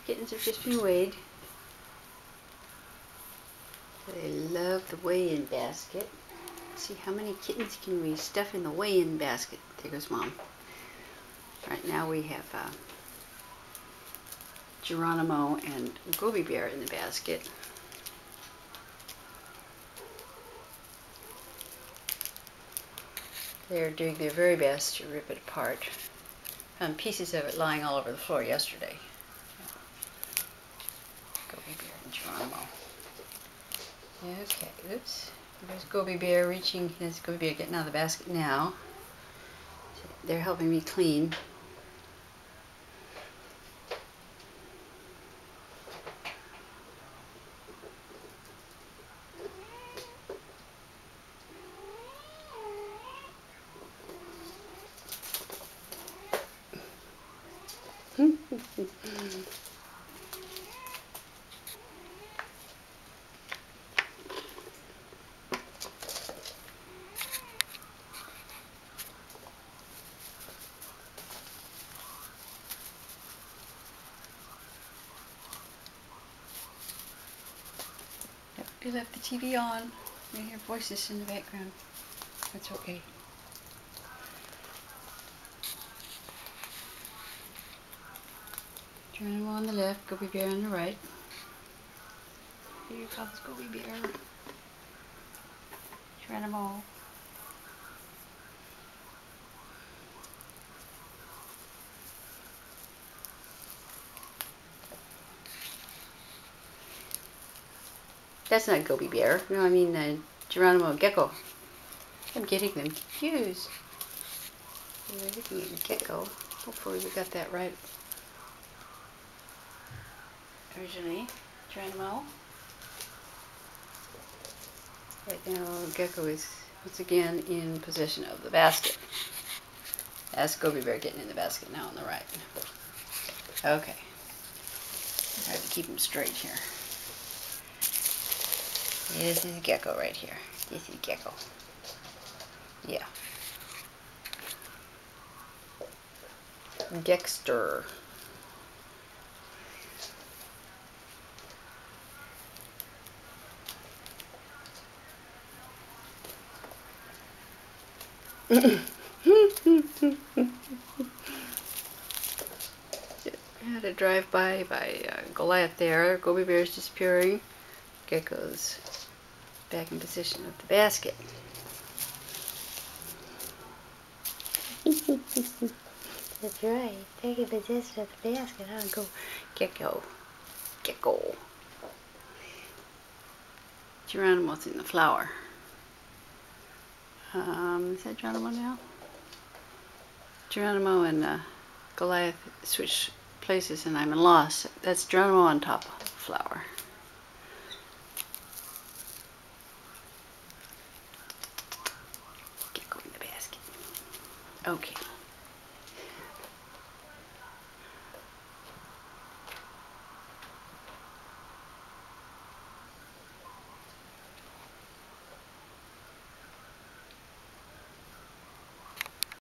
Kittens have just been weighed. They love the weigh-in basket. See how many kittens can we stuff in the weigh-in basket. There goes Mom. Right now we have Geronimo and Goby Bear in the basket. They're doing their very best to rip it apart. Found pieces of it lying all over the floor yesterday. Goby Bear and Geronimo. Okay, oops. There's Goby Bear reaching. There's Goby Bear getting out of the basket now. They're helping me clean. You left the TV on. You hear voices in the background. That's okay. Geronimo on the left, Goby Bear on the right. Here comes Goby Bear. Geronimo. That's not Goby Bear. No, I mean Geronimo Gecko. I'm getting them confused. We're looking at Gecko. Hopefully we got that right. Originally, Geronimo. Right now, Gecko is once again in possession of the basket. That's Goby Bear getting in the basket now on the right. Okay. I have to keep him straight here. This is Gecko right here. This is Gecko. Yeah. Dexter. I had a drive-by Goliath there. Goby Bear's disappearing. Gecko's back in position of the basket. That's right. Take in possession of the basket. I'll go Gecko. Gecko. Geronimo's in the flower. Is that Geronimo now? Geronimo and Goliath switch places and I'm in loss. That's Geronimo on top of the flower. Gecko in the basket. Okay.